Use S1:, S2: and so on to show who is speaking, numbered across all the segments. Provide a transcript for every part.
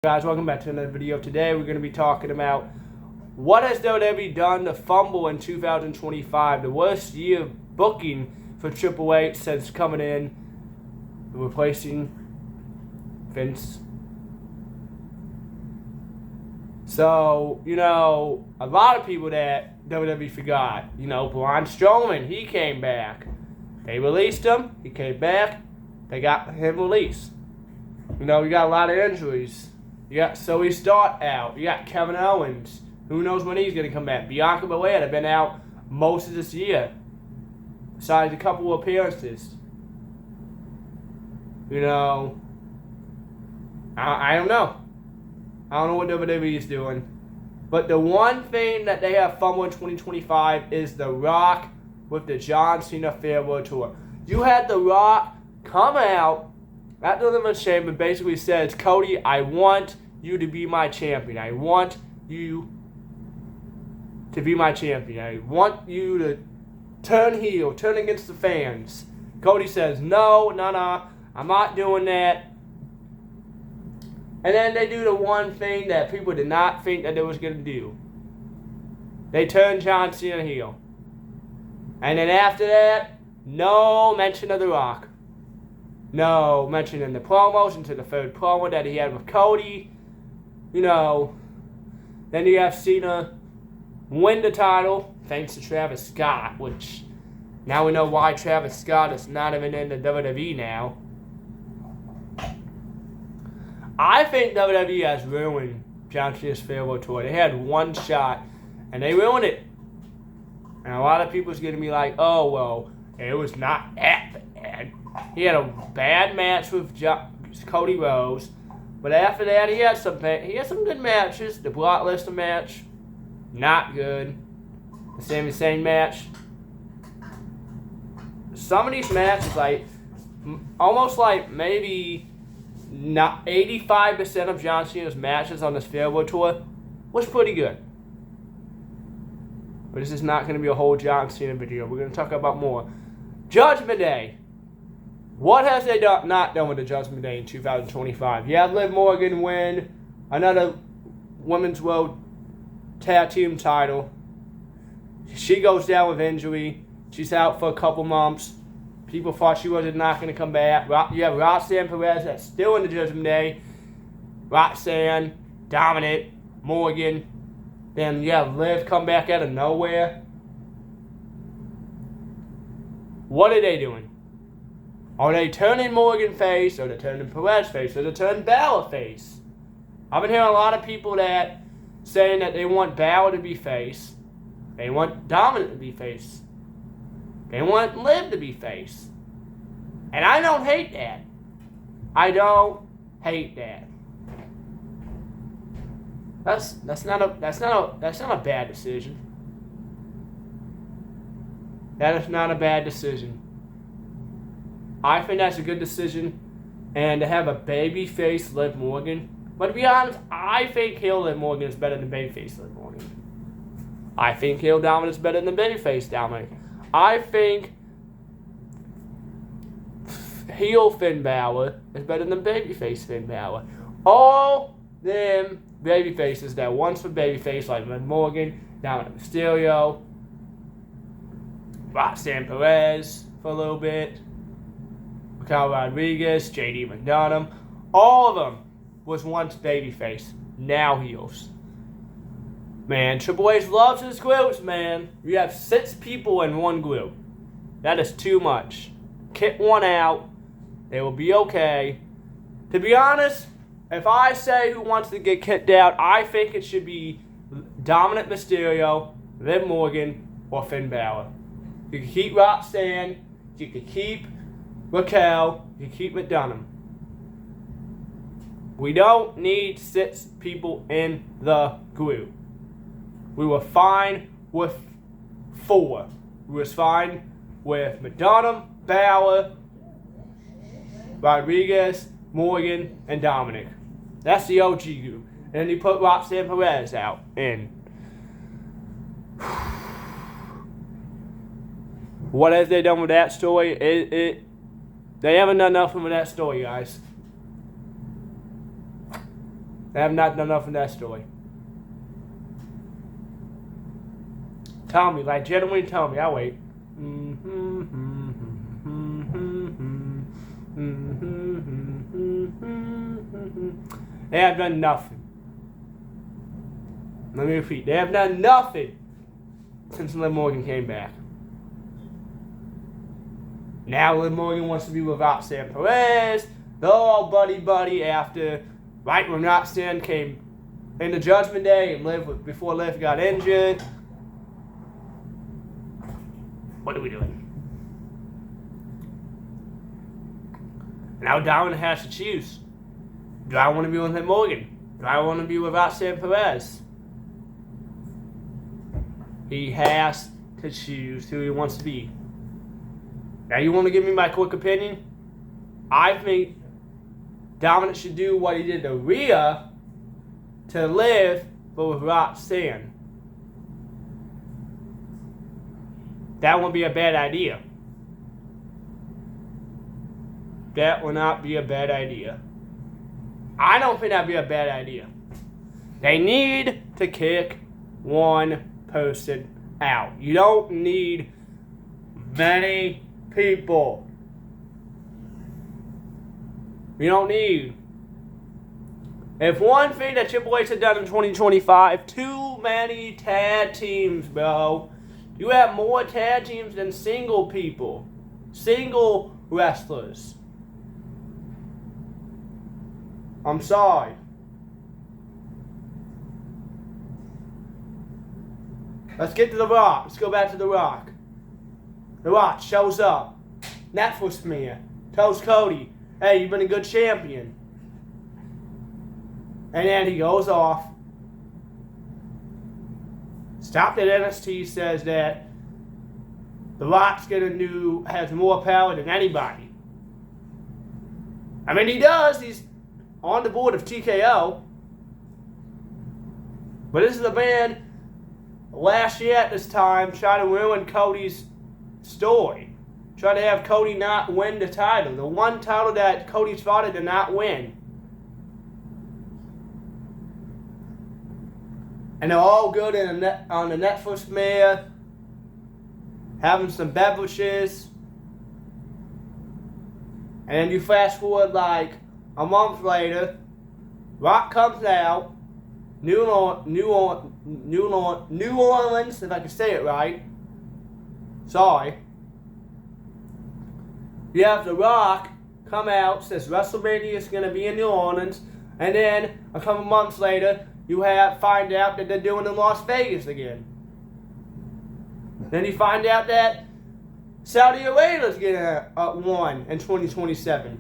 S1: Guys, welcome back to another video. Today we're going to be talking about what has WWE done to fumble in 2025, the worst year of booking for Triple H since coming in, replacing Vince. So, a lot of people that WWE forgot, Braun Strowman, he came back. They released him, he came back, they got him released. We got a lot of injuries. You got Zoe Stark out. You got Kevin Owens. Who knows when he's going to come back? Bianca Belair have been out most of this year. Besides a couple of appearances. I don't know. I don't know what WWE is doing. But the one thing that they have fumbled in 2025 is The Rock with the John Cena Farewell Tour. You had The Rock come out at the Elimination Chamber basically says, Cody, I want you to be my champion. I want you to be my champion. I want you to turn heel, turn against the fans. Cody says, no, I'm not doing that. And then they do the one thing that people did not think that they was going to do. They turn John Cena heel. And then after that, no mention of The Rock. No mention in the promos until the third promo that he had with Cody. Then you have Cena win the title thanks to Travis Scott, which now we know why Travis Scott is not even in the WWE now. I think WWE has ruined John Cena's Farewell Tour. They had one shot and they ruined it. And a lot of people's going to be like, oh, well, it was not that bad. He had a bad match with Cody Rhodes, but after that he had some good matches. The Brock Lesnar match, not good. The Sami Zayn match. Some of these matches, almost maybe not 85% of John Cena's matches on this Farewell Tour was pretty good. But this is not going to be a whole John Cena video. We're going to talk about more. Judgment Day. What has they not done with the Judgment Day in 2025? You have Liv Morgan win another Women's World Tag Team title. She goes down with injury. She's out for a couple months. People thought she was not going to come back. You have Roxanne Perez that's still in the Judgment Day. Roxanne, Dominic, Morgan. Then you have Liv come back out of nowhere. What are they doing? Are they turning Morgan face, or they turning Perez face, or they turning Balor face? I've been hearing a lot of people that saying that they want Balor to be face. They want Dominic to be face. They want Liv to be face. And I don't hate that. I don't hate that. That's not a bad decision. That is not a bad decision. I think that's a good decision. And to have a babyface Liv Morgan. But to be honest, I think heel Liv Morgan is better than babyface Liv Morgan. I think heel Dominic is better than babyface Dominic. I think heel Finn Balor is better than babyface Finn Balor. All them babyfaces that once were babyface, like Liv Morgan, Dominic Mysterio, Roxanne Perez for a little bit, Raquel Rodriguez, JD McDonough, all of them was once babyface, now heels. Man, Triple H loves his groups, man. You have 6 people in one group. That is too much. Kick one out. They will be okay. To be honest, if I say who wants to get kicked out, I think it should be Dominic Mysterio, Liv Morgan, or Finn Balor. You can keep Roxanne. You can keep Raquel. You can keep McDonough. We don't need 6 people in the group. We were fine with 4. We was fine with McDonough, Balor, Rodriguez, Morgan, and Dominic. That's the OG group. And then you put Roxanne Perez out in. What have they done with that story? They haven't done nothing with that story, guys. They have not done enough in that story. Tell me, like, genuinely tell me. I'll wait. They have done nothing. Let me repeat. They have done nothing since Liv Morgan came back. Now Liv Morgan wants to be with Roxanne Perez. They're all buddy after, right when Roxanne came into Judgment Day and before Liv got injured. What are we doing? Now Diamond has to choose. Do I want to be with Liv Morgan? Do I want to be with Roxanne Perez? He has to choose who he wants to be. Now you want to give me my quick opinion? I think Dominic should do what he did to Rhea to Liv, but with Roxanne. That wouldn't be a bad idea. That would not be a bad idea. I don't think that'd be a bad idea. They need to kick one person out. You don't need many people. You don't need. If one thing that Triple H has done in 2025, too many tag teams, bro. You have more tag teams than single people. Single wrestlers. I'm sorry. Let's get to The Rock. Let's go back to The Rock. The Rock shows up. Netflix man tells Cody, hey, you've been a good champion. And then he goes off. Stopped at NXT says that The Rock's has more power than anybody. I mean, he does. He's on the board of TKO. But this is a man last year at this time trying to ruin Cody's story. Trying to have Cody not win the title. The one title that Cody's fought did not win. And they're all good on the Netflix mare, having some beverages. And then you fast forward like a month later, Rock comes out, New Orleans, if I can say it right. Sorry. You have The Rock come out, says WrestleMania is going to be in New Orleans, and then a couple months later, you find out that they're doing it in Las Vegas again. Then you find out that Saudi Arabia's getting one in 2027.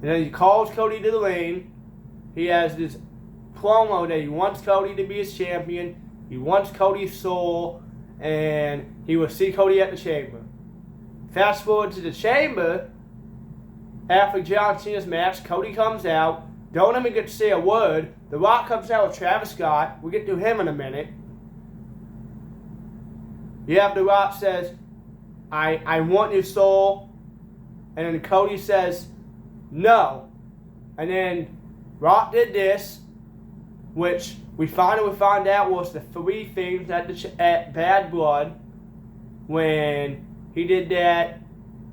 S1: And then he calls Cody to the ring. He has this promo that he wants Cody to be his champion. He wants Cody's soul. And he will see Cody at the Chamber. Fast forward to the Chamber. After John Cena's match, Cody comes out. Don't even get to say a word. The Rock comes out with Travis Scott. We'll get to him in a minute. You have The Rock says, I want your soul. And then Cody says, no. And then Rock did this, which we finally found out was the three things at Bad Blood. When he did that,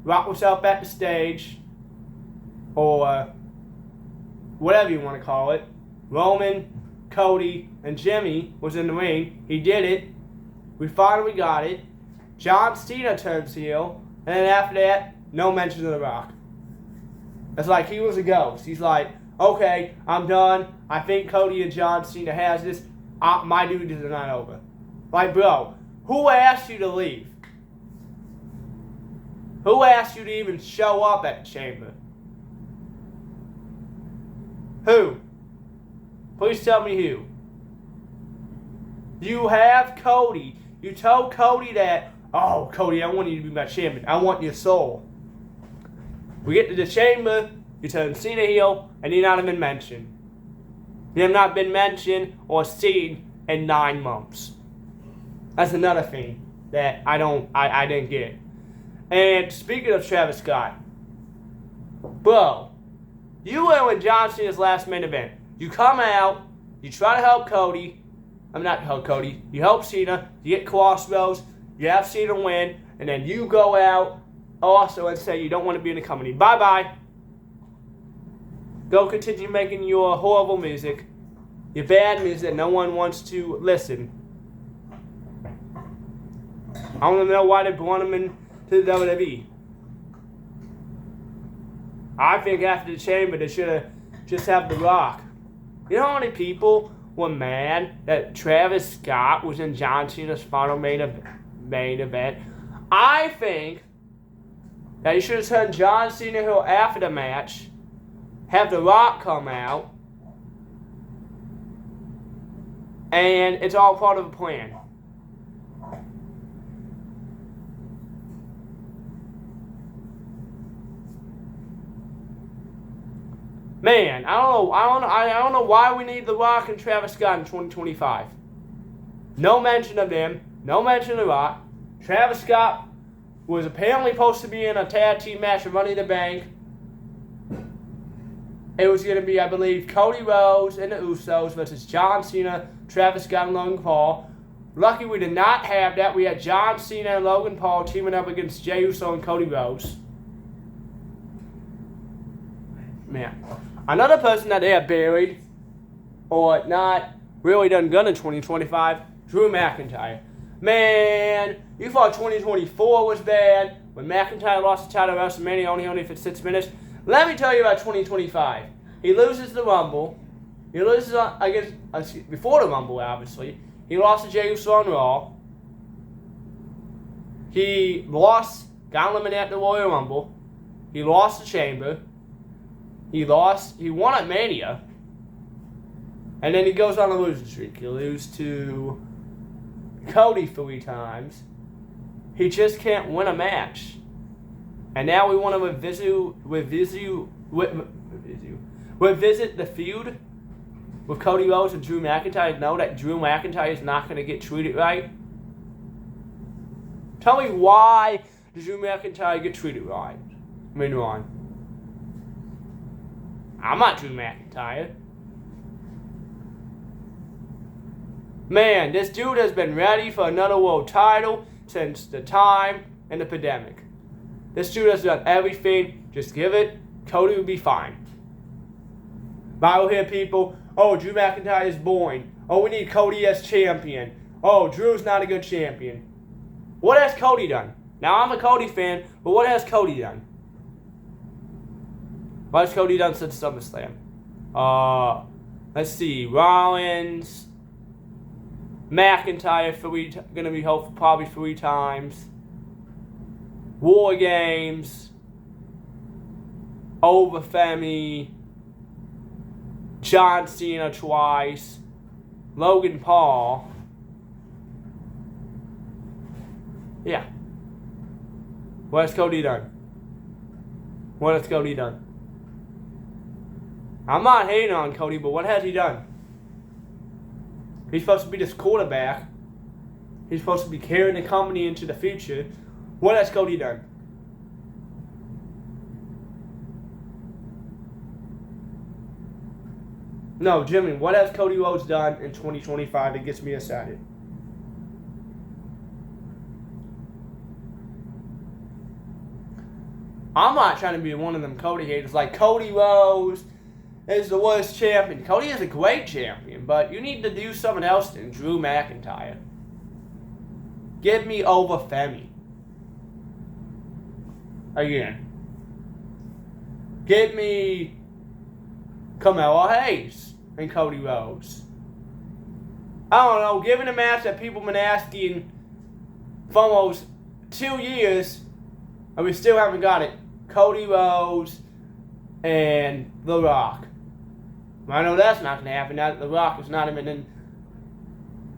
S1: Rock was up at the stage, or whatever you want to call it. Roman, Cody, and Jimmy was in the ring. He did it. We finally got it. John Cena turns heel. And then after that, no mention of The Rock. It's like he was a ghost. He's like, okay, I'm done. I think Cody and John Cena has this. My duties are not over. Like, bro, who asked you to leave? Who asked you to even show up at the Chamber? Who? Please tell me who. You have Cody. You told Cody that, oh, Cody, I want you to be my champion. I want your soul. We get to the Chamber, you turn Cena heel, and you're not even mentioned. You have not been mentioned or seen in 9 months. That's another thing that I didn't get. And speaking of Travis Scott, bro, You were in John Cena's last main event. You come out, you try to help Cody. I'm not help Cody. You help Cena, you get crossroads, you have Cena win, and then you go out also and say you don't want to be in the company. Bye-bye. Go continue making your horrible music. Your bad music that no one wants to listen. I don't know why they brought him into the WWE. I think after the Chamber, they should have just have The Rock. You know how many people were mad that Travis Scott was in John Cena's final main event? I think that you should have turned John Cena heel after the match, have The Rock come out, and it's all part of a plan. Man, I don't know why we need The Rock and Travis Scott in 2025. No mention of them. No mention of The Rock. Travis Scott was apparently supposed to be in a tag team match of Money in the Bank. It was going to be, I believe, Cody Rhodes and the Usos versus John Cena, Travis Scott, and Logan Paul. Lucky we did not have that. We had John Cena and Logan Paul teaming up against Jey Uso and Cody Rhodes. Man. Another person that they have buried, or not really done good in 2025, Drew McIntyre. Man, you thought 2024 was bad when McIntyre lost the title at WrestleMania only for 6 minutes. Let me tell you about 2025. He loses the Rumble. He loses before the Rumble, obviously. He lost to Jey Uso on Raw. He got eliminated at the Royal Rumble. He lost the Chamber. He won at Mania. And then he goes on a losing streak. He loses to Cody 3 times. He just can't win a match. And now we want to revisit the feud with Cody Rhodes and Drew McIntyre. Know that Drew McIntyre is not going to get treated right. Tell me why does Drew McIntyre get treated right? I mean, wrong. I'm not Drew McIntyre. Man, this dude has been ready for another world title since the time in the pandemic. This dude has done everything. Just give it. Cody will be fine. But I will hear people, oh, Drew McIntyre is boring. Oh, we need Cody as champion. Oh, Drew's not a good champion. What has Cody done? Now, I'm a Cody fan, but what has Cody done? What has Cody done since SummerSlam? Let's see. Rollins, McIntyre going to be hopeful probably 3 times. War Games. Over Femi. John Cena twice. Logan Paul. Yeah. What has Cody done? What has Cody done? I'm not hating on Cody, but what has he done? He's supposed to be this quarterback. He's supposed to be carrying the company into the future. What has Cody done? No, Jimmy, what has Cody Rhodes done in 2025 that gets me excited? I'm not trying to be one of them Cody haters. Like, Cody Rhodes is the worst champion. Cody is a great champion, but you need to do something else than Drew McIntyre. Give me over Femi. Again. Give me Carmelo Hayes and Cody Rhodes. I don't know, given a match that people have been asking for almost 2 years, and we still haven't got it. Cody Rhodes and The Rock. I know that's not going to happen. Now that The Rock is not even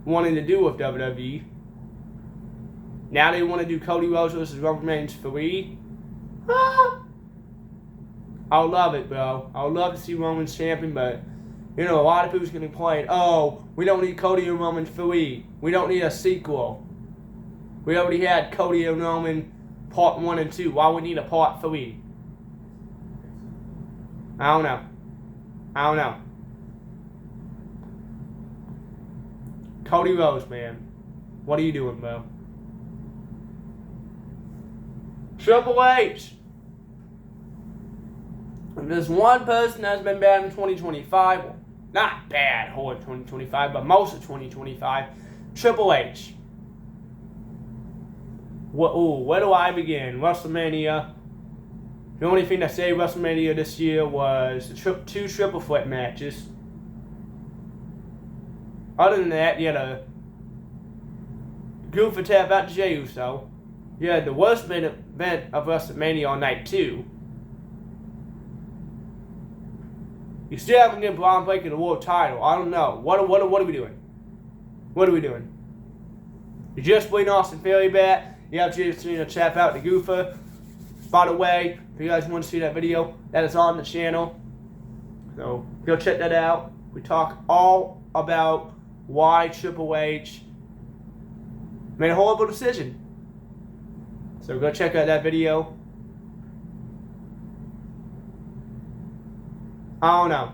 S1: wanting to do with WWE. Now they want to do Cody Rhodes versus Roman Reigns 3. I would love it, bro. I would love to see Roman's champion, but you know, a lot of people's going to complain, oh, we don't need Cody and Roman 3. We don't need a sequel. We already had Cody and Roman Part 1 and 2. Why we need a Part 3? I don't know. I don't know. Cody Rhodes, man. What are you doing, bro? Triple H. If there's one person that's been bad in 2025, well, not bad whole of 2025, but most of 2025, Triple H. Where do I begin? WrestleMania. The only thing that saved WrestleMania this year was the two triple threat matches. Other than that, you had a Gunther tap out to Jey Uso. You had the worst main event of WrestleMania on night 2. You still haven't given Braun Breaker the world title. I don't know. What are we doing? What are we doing? You just bring Austin Theory back. You have Jey Uso tap out to Gunther. By the way, if you guys want to see that video, that is on the channel. So go check that out. We talk all about why Triple H made a horrible decision. So go check out that video. I don't know.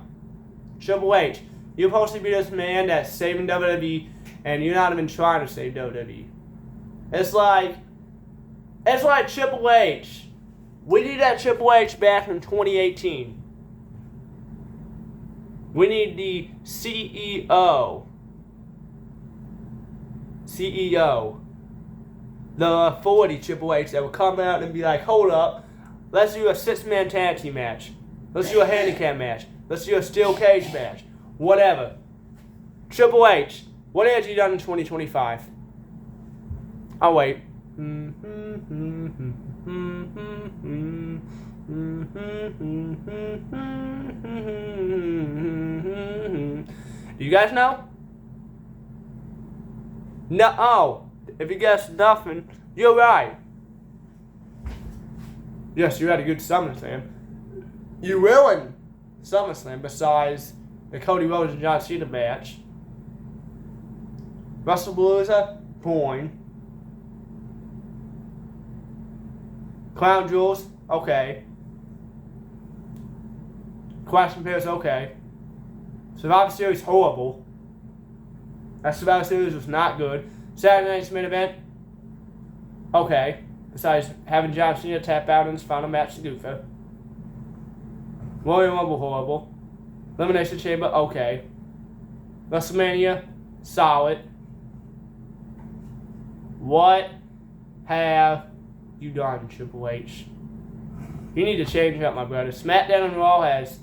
S1: Triple H, you're supposed to be this man that's saving WWE, and you're not even trying to save WWE. It's like Triple H. We need that Triple H back in 2018. We need the CEO, the authority Triple H that will come out and be like, hold up, let's do a 6-man tag team match. Let's do a handicap match. Let's do a steel cage match. Whatever. Triple H, what has he done in 2025? I'll wait. Do you guys know? No. Oh, if you guess nothing, you're right. Yes, you had a good SummerSlam. You ruined SummerSlam besides the Cody Rhodes and John Cena match. WrestlePalooza, boring. Crown Jewels, okay. Clash and Pairs, okay. Survivor Series, horrible. That Survivor Series was not good. Saturday Night's Main Event, okay. Besides having John Cena tap out in his final match to Gunther. Royal Rumble, horrible. Elimination Chamber, okay. WrestleMania, solid. What have you done, Triple H? You need to change up, my brother. SmackDown and Raw has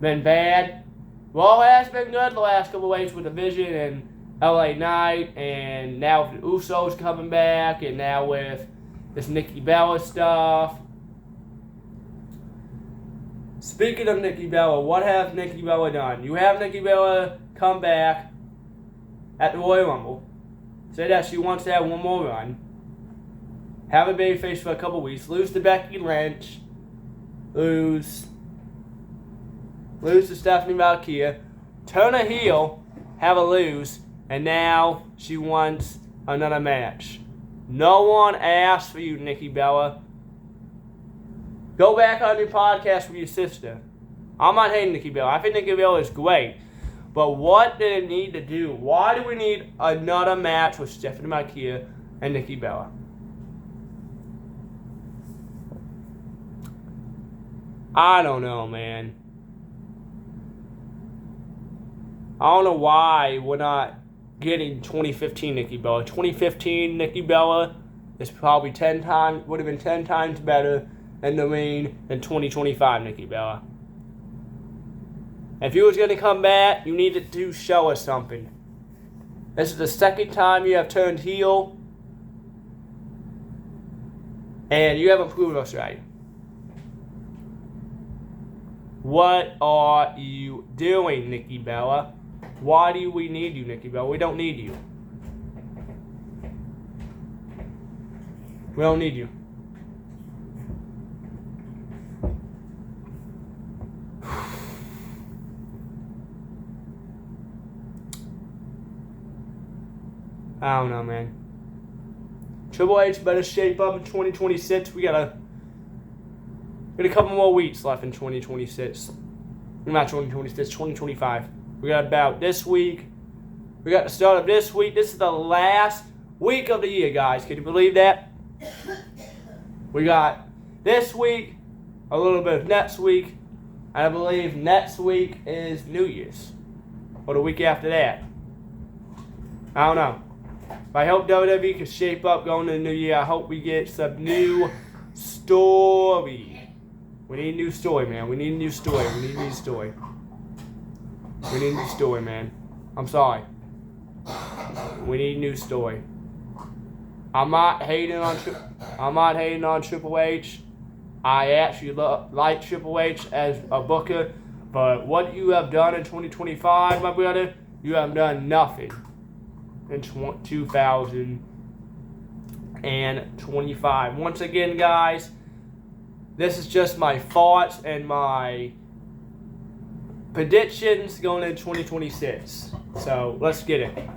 S1: been bad. Raw has been good the last couple of weeks with the Vision and LA Knight, and now with the Usos coming back, and now with this Nikki Bella stuff. Speaking of Nikki Bella, what has Nikki Bella done? You have Nikki Bella come back at the Royal Rumble. Say that she wants to have one more run. Have a babyface for a couple weeks. Lose to Becky Lynch. Lose to Stephanie Valkyria. Turn a heel. Have a lose. And now she wants another match. No one asked for you, Nikki Bella. Go back on your podcast with your sister. I'm not hating Nikki Bella. I think Nikki Bella is great. But what did it need to do? Why do we need another match with Stephanie Valkyria and Nikki Bella? I don't know, man. I don't know why we're not getting 2015 Nikki Bella. 2015 Nikki Bella is probably would have been 10 times better in the ring than 2025 Nikki Bella. If you was going to come back, you needed to show us something. This is the second time you have turned heel, and you haven't proved us right. What are you doing, Nikki Bella? Why do we need you, Nikki Bella? We don't need you. We don't need you. I don't know, man. Triple H better shape up in 2026. We gotta got a couple more weeks left in 2026. Not 2026, 2025. We got about this week. We got the start of this week. This is the last week of the year, guys. Can you believe that? We got this week, a little bit of next week, and I believe next week is New Year's. Or the week after that. I don't know. But I hope WWE can shape up going into the new year. I hope we get some new story. We need a new story, man. We need a new story. We need a new story. We need a new story, man. I'm sorry. We need a new story. I'm not hating on Triple H. I actually like Triple H as a booker, but what you have done in 2025, my brother, you have done nothing in 2025. Once again, guys, this is just my thoughts and my predictions going into 2026. So let's get it.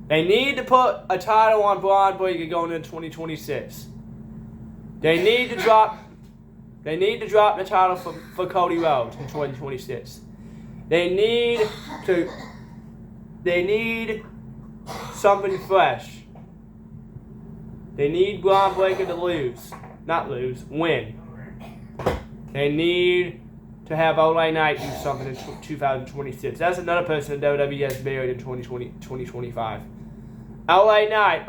S1: They need to put a title on Braun Breaker going into 2026. They need to drop the title for Cody Rhodes in 2026. They need something fresh. They need Braun Breaker to win. They need to have LA Knight do something in 2026. That's another person that WWE has buried in 2025. LA Knight.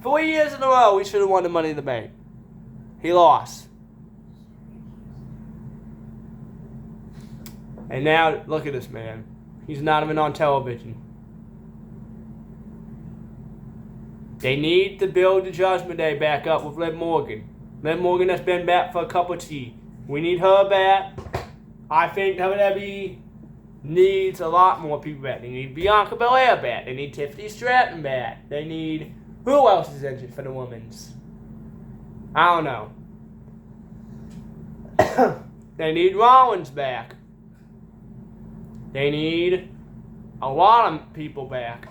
S1: 3 years in a row he should have won the Money in the Bank. He lost. And now, look at this man. He's not even on television. They need to build the Judgment Day back up with Liv Morgan. Liv Morgan has been back for a cup of tea. We need her back. I think WWE needs a lot more people back. They need Bianca Belair back. They need Tiffany Stratton back. They need... Who else is injured for the women's? I don't know. They need Rollins back. They need a lot of people back.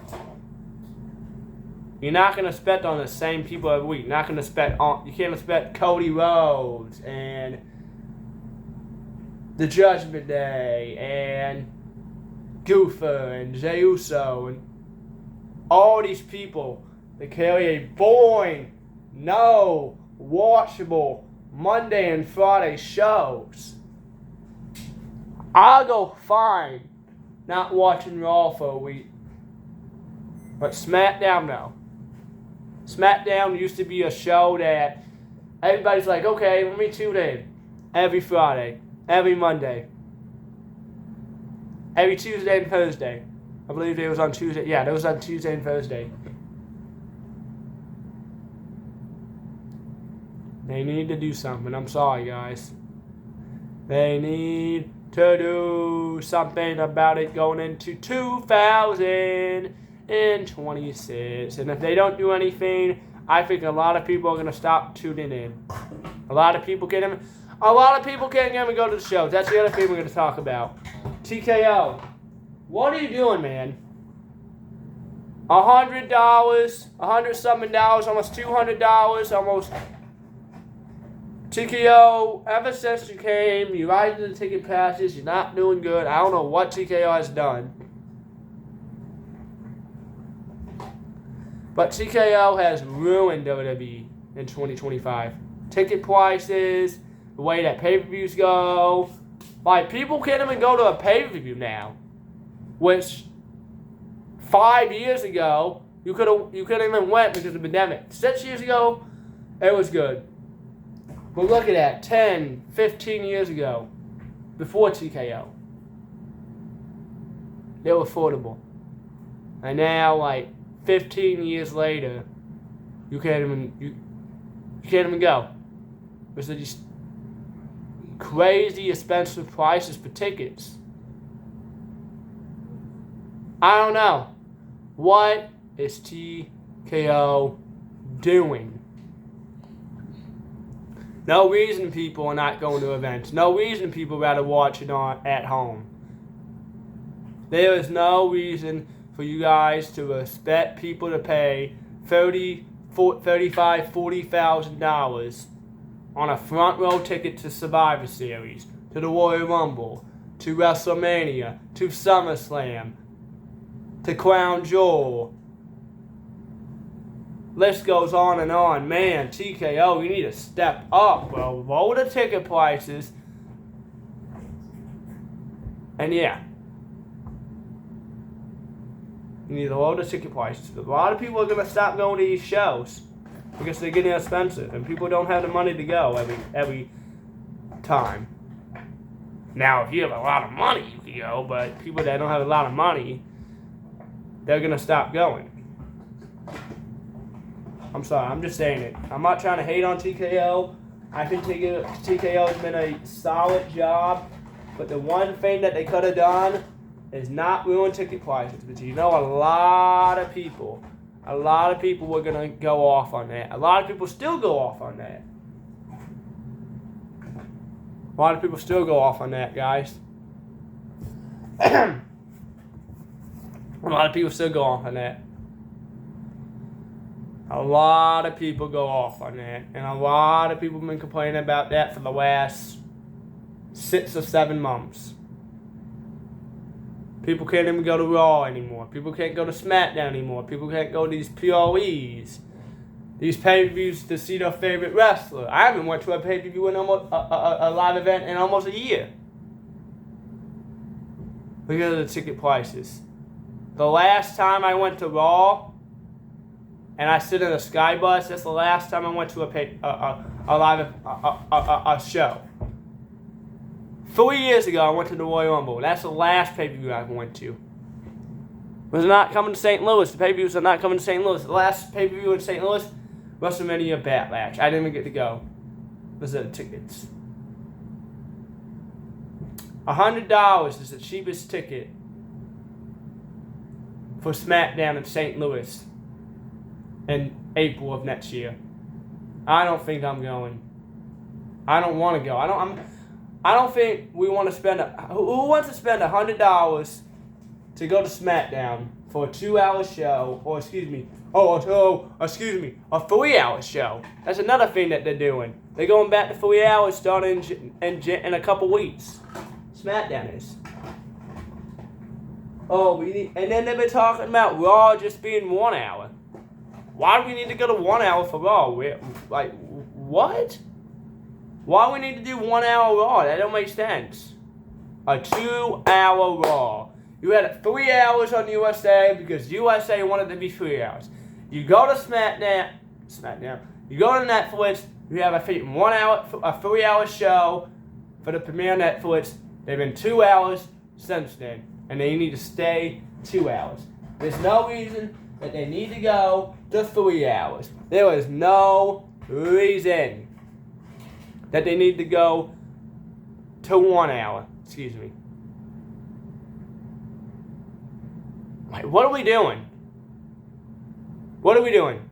S1: You're not going to spend on the same people every week. You can't expect Cody Rhodes and the Judgment Day and Gunther and Jey Uso and all these people that carry a boring, no watchable Monday and Friday shows. I'll go fine not watching Raw for a week. But SmackDown, no. SmackDown used to be a show that everybody's like, okay, let me tune in every Friday, every Monday, every Tuesday and Thursday. I believe it was on Tuesday. Yeah, it was on Tuesday and Thursday. They need to do something. I'm sorry, guys. They need to do something about it going into 2026. And if they don't do anything, I think a lot of people are going to stop tuning in. A lot of people can't even go to the shows. That's the other thing we're going to talk about. TKO. What are you doing, man? $100, $100-something, almost $200, almost... TKO, ever since you came, you're riding the ticket passes, you're not doing good. I don't know what TKO has done. But TKO has ruined WWE in 2025. Ticket prices, the way that pay-per-views go. Like, people can't even go to a pay-per-view now. Which, 5 years ago, you couldn't even went because of the pandemic. 6 years ago, it was good. But look at that, 10, 15 years ago, before TKO. They were affordable. And now, like, 15 years later, you can't even go. Because of these crazy expensive prices for tickets. I don't know. What is TKO doing? No reason people are not going to events. No reason people rather watch it at home. There is no reason for you guys to expect people to pay $35,000, $40,000 on a front row ticket to Survivor Series, to the Royal Rumble, to WrestleMania, to SummerSlam, to Crown Jewel. List goes on and on. Man, TKO, you need to step up, bro. Lower the ticket prices. And yeah. You need to lower the ticket prices. A lot of people are going to stop going to these shows because they're getting expensive. And people don't have the money to go every time. Now, if you have a lot of money, you can go. But people that don't have a lot of money, they're going to stop going. I'm sorry, I'm just saying it. I'm not trying to hate on TKO. I think TKO has been a solid job. But the one thing that they could have done is not ruin ticket prices. But you know, a lot of people were going to go off on that. A lot of people still go off on that. A lot of people still go off on that, guys. A lot of people still go off on that. A lot of people go off on that. And a lot of people have been complaining about that for the last 6 or 7 months. People can't even go to Raw anymore. People can't go to SmackDown anymore. People can't go to these PREs. These pay-per-views to see their favorite wrestler. I haven't went to a pay-per-view in almost a live event in almost a year. Look at the ticket prices. The last time I went to Raw, and I sit in a Sky Bus, that's the last time I went to a show. 3 years ago, I went to the Royal Rumble. That's the last pay-per-view I went to. It was not coming to St. Louis. The pay-per-views are not coming to St. Louis. The last pay-per-view in St. Louis, WrestleMania Backlash. I didn't even get to go. Those are the tickets. $100 is the cheapest ticket for SmackDown in St. Louis in April of next year. I don't think I'm going. I don't want to go. I don't think we want to spend. Who wants to spend $100 to go to SmackDown for a 2-hour show? Or excuse me, a 3-hour show. That's another thing that they're doing. They're going back to 3 hours starting in a couple weeks. SmackDown is. And then they've been talking about Raw just being 1 hour. Why do we need to go to 1 hour for Raw? Like, what? Why do we need to do 1 hour Raw? That don't make sense. A 2-hour Raw. You had 3 hours on USA because USA wanted to be 3 hours. You go to SmackDown. You go to Netflix. You have a 3-hour show for the premiere on Netflix. They've been 2 hours since then, and they need to stay 2 hours. There's no reason that they need to go to 3 hours. There is no reason that they need to go to 1 hour. Excuse me. Like, what are we doing? What are we doing?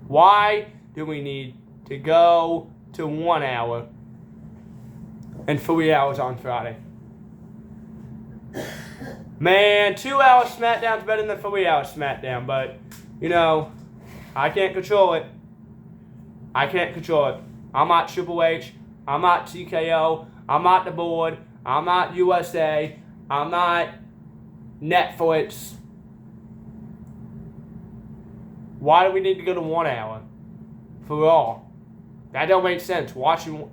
S1: Why do we need to go to 1 hour and 3 hours on Friday? Man, 2 hours SmackDown's better than 3 hours SmackDown, but, you know, I can't control it. I can't control it. I'm not Triple H. I'm not TKO. I'm not the board. I'm not USA. I'm not Netflix. Why do we need to go to 1 hour for Raw? That don't make sense. Watching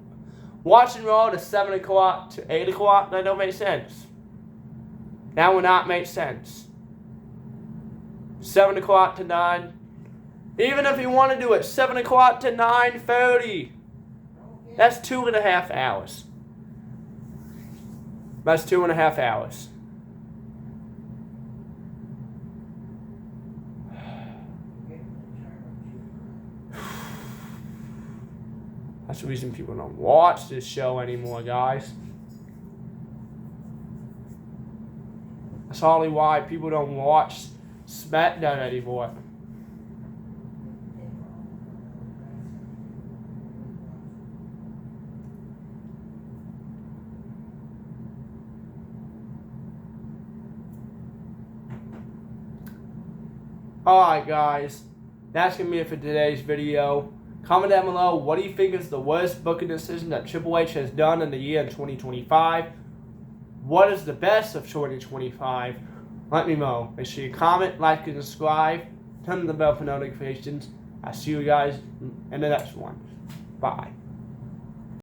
S1: Raw to 7 o'clock to 8 o'clock, that don't make sense. That would not make sense. 7 o'clock to 9. Even if you want to do it 7 o'clock to 9:30. That's 2.5 hours. That's 2.5 hours. That's the reason people don't watch this show anymore, guys. That's probably why people don't watch SmackDown anymore. Alright, guys. That's going to be it for today's video. Comment down below, what do you think is the worst booking decision that Triple H has done in the year in 2025? What is the best of 2025? Let me know. Make sure you comment, like, and subscribe. Turn on the bell for notifications. I'll see you guys in the next one. Bye.